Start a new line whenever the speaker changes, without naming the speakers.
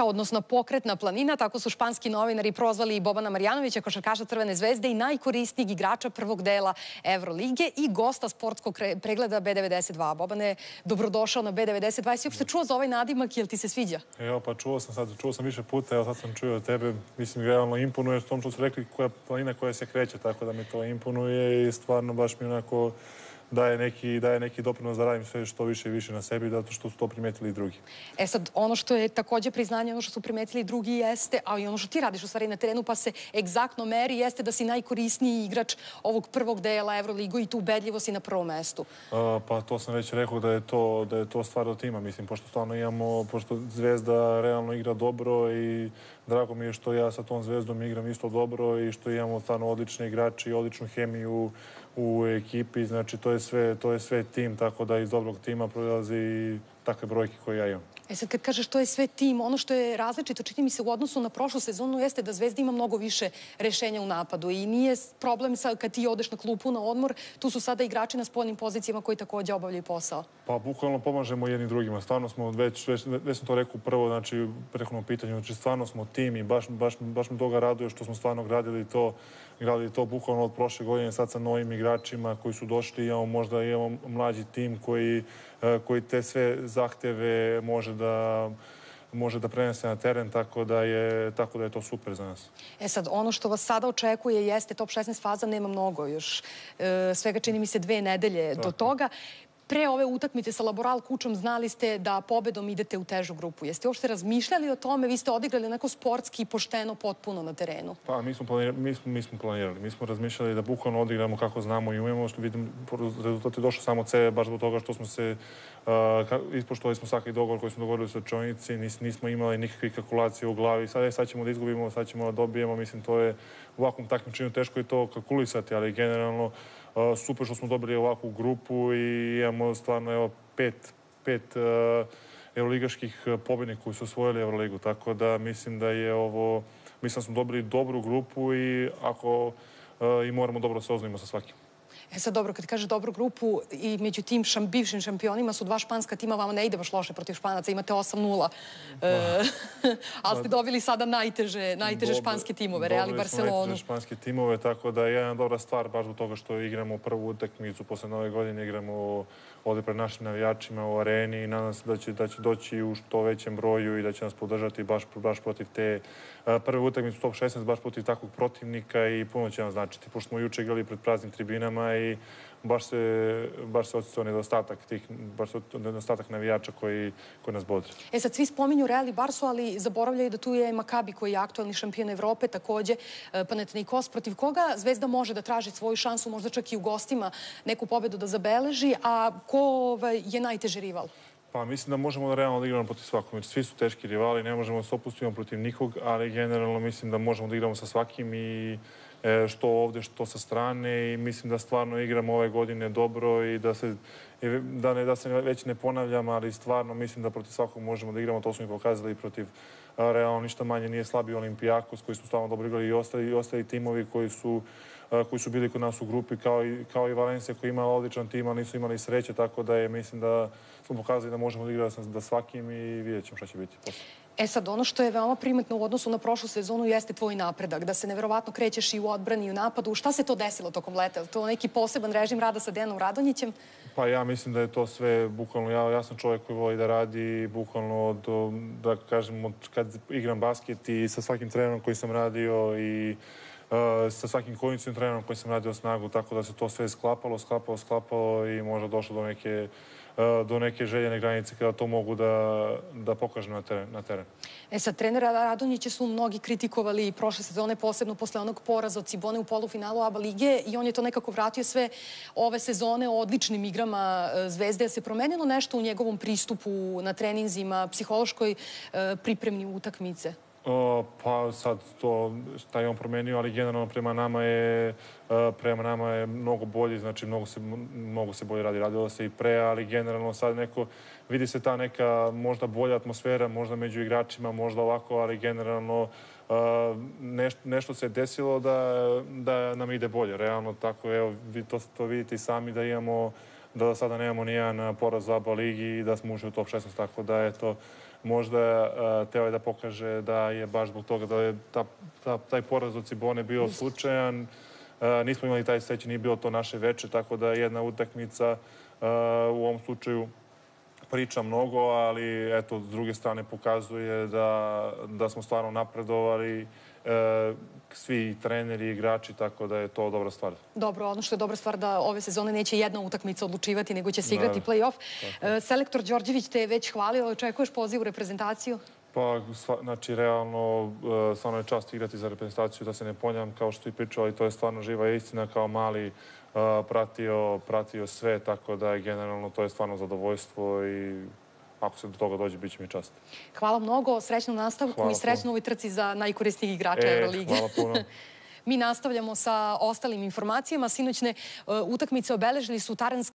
odnosno pokretna planina, tako su španski novinari prozvali Bobana Marjanovića, košarkaša Crvene zvezde i najkorisnijeg igrača prvog dela Evrolige i gosta sportskog pregleda B92. Bobane, dobrodošao na B92. Jesi uopšte čuo za ovaj nadimak, jel ti se sviđa?
Evo, pa čuo sam više puta, evo sad sam čuo od tebe, mislim, realno imponuje s tom što su rekli koja planina koja se kreće, tako da mi to imponuje i stvarno baš mi onako daje neki doprinos da radim sve što više i više na sebi, zato što su to primetili i drugi.
E sad, ono što je takođe priznanje, ono što su primetili i drugi jeste, a i ono što ti radiš u stvari na terenu, pa se egzaktno meri, jeste da si najkorisniji igrač ovog prvog dela Evroligu i tu ubedljivo si na prvom mestu.
Pa to sam već rekao da je to stvar od tima, mislim, pošto stvarno imamo, pošto Zvezda realno igra dobro i drago mi je što ja sa tom Zvezdom igram isto dobro i što imamo stvarno odlične igrače i odličnu hemiju u ekipi, znači to je sve tim, tako da iz dobrog tima proizlazi i takve brojke koje ja imam.
E sad, kad kažeš to je sve tim, ono što je različito, čini mi se u odnosu na prošlu sezonu, jeste da Zvezda ima mnogo više rešenja u napadu i nije problem kad ti odeš na klupu, na odmor, tu su sada igrači na spoljnim pozicijama koji takođe obavljaju posao.
Pa, bukvalno pomažemo jednim drugima. Stvarno smo, već sam to rekao prvo, znači, u prethodnom pitanju, znači, stvarno smo tim i baš me toga raduje što smo stvarno gradili to bukvalno od prošle godine, sad sa novim igračima koji su došli, možda imamo mlađi tim koji te sve zahteve može da prenese na teren, tako da je to super za nas.
E sad, ono što vas sada očekuje jeste top 16 faza, nema mnogo još. Svega čini mi se 2 nedelje do toga. Pre ove utakmice sa Laboral Kučom znali ste da pobedom idete u težu grupu. Jeste uopšte razmišljali o tome? Vi ste odigrali onako sportski i pošteno potpuno na terenu.
Pa, mi smo planirali. Mi smo razmišljali da bukvalno odigramo kako znamo i umemo. Vidim, rezultat je došao samo od sebe, baš zbog toga što smo se ispoštovali smo svaki dogovor koji smo dogovorili u svečanici. Nismo imali nikakve kalkulacije u glavi. Sad ćemo da izgubimo, sad ćemo da dobijemo. Mislim, to je u ovakvom takmičenju teško je to kalkulisati, ali generalno super što smo dobili ovakvu grupu i imamo stvarno pet evroligaških pobednika koji su osvojili Evroligu. Tako da mislim da smo dobili dobru grupu i moramo dobro se oznojimo sa svakim.
E sad, dobro, kad kažeš dobru grupu i među tim bivšim šampionima su 2 španska tima, vama ne ide baš loše protiv Španaca, imate 8-0. Ali ste dobili sada najteže španske timove, Real i Barcelonu.
Dobili smo najteže španske timove, tako da je jedna dobra stvar, baš zbog toga što igramo prvu utakmicu posle Nove godine, igramo ovde pred našim navijačima u areni i nadam se da će doći u što većem broju i da će nas podržati baš protiv te prve utakmice u top 16, baš protiv takvog protivnika i puno će nam značiti. Pošto smo juče igrali pred praznim tribinama i baš se osjećao nedostatak navijača koji nas bodre.
E sad, svi spominju Real i Barsu, ali zaboravljaju da tu je Makabi koji je aktualni šampion Evrope, takođe Panathinaikos, protiv koga Zvezda može da traži svoju šansu, možda čak i u gostima neku pobedu da zabeleži, a ko je najteži rival?
Pa mislim da možemo da realno da igramo protiv svakog. Svi su teški rivali, ne možemo da se opustimo protiv nikog, ali generalno mislim da možemo da igramo sa svakim i što ovde, što sa strane i mislim da stvarno igramo ove godine dobro i da se već ne ponavljam, ali stvarno mislim da protiv svakog možemo da igramo. To smo i pokazali protiv realno ništa manje nije slabiji Olimpijakos koji smo stvarno dobro igrali i ostali timovi koji su bili kod nas u grupi kao i Valencija koji ima odličan tim, ali nisu imali sreće, tako da mislim da smo pokazali da možemo da igramo da svakim i vidjet ćemo šta će biti posle.
E sad, ono što je veoma primetno u odnosu na prošlu sezonu jeste tvoj napredak, da se neverovatno krećeš i u odbrani i u napadu. Šta se to desilo tokom leta? Je to neki poseban režim rada sa Dejanom Radonjićem?
Pa ja mislim da je to sve bukvalno, ja sam čovjek koji voli da radi bukvalno da kažem, od kad igram basket i sa svakim trenerom koji sam radio i sa svakim kondicionim trenerom koji sam radio snagu, tako da se to sve sklapalo i možda došlo do neke željene granice kada to mogu da pokažem na teren.
E sad, trenera Radonjića su mnogi kritikovali prošle sezone, posebno posle onog poraza od Cibone u polufinalu ABA lige i on je to nekako vratio sve ove sezone o odličnim igrama Zvezde. Se promenilo nešto u njegovom pristupu na treninzima, psihološkoj pripremni utakmice?
Pa sad to šta je on promenio, ali generalno prema nama je mnogo bolji, znači mnogo se bolje radi. Radilo se i pre, ali generalno sad vidi se ta neka možda bolja atmosfera, možda među igračima, možda ovako, ali generalno nešto se desilo da nam ide bolje. Realno tako, evo, to vidite i sami da sada nemamo nijedan poraz u ABA ligi i da smo ušli u top 16, tako da eto, možda teo je da pokaže da je baš zbog toga da je taj poraz od Cibone bio slučajan. Nismo imali taj sreće, nije bilo to naše veče, tako da jedna utakmica u ovom slučaju priča mnogo, ali eto, s druge strane pokazuje da smo stvarno napredovali, svi treneri, igrači, tako da je to dobra stvar.
Dobro, ono što je dobra stvar da ove sezone neće jedna utakmica odlučivati, nego će se igrati play-off. Selektor Đorđević te je već hvalio, očekuješ poziv u reprezentaciju?
Pa, znači, realno, stvarno je čast igrati za reprezentaciju, da se ne ponjam, kao što i pričao, ali to je stvarno živa istina, kao mali pratio sve, tako da je generalno to je stvarno zadovoljstvo i ako se do toga dođe, bit će mi čast.
Hvala mnogo, srećnom nastavku i srećno ovoj trci za najkorisnijih igrača Euroligije.
Hvala puno.
Mi nastavljamo sa ostalim informacijama. Sinoćne utakmice obeležili su Taranski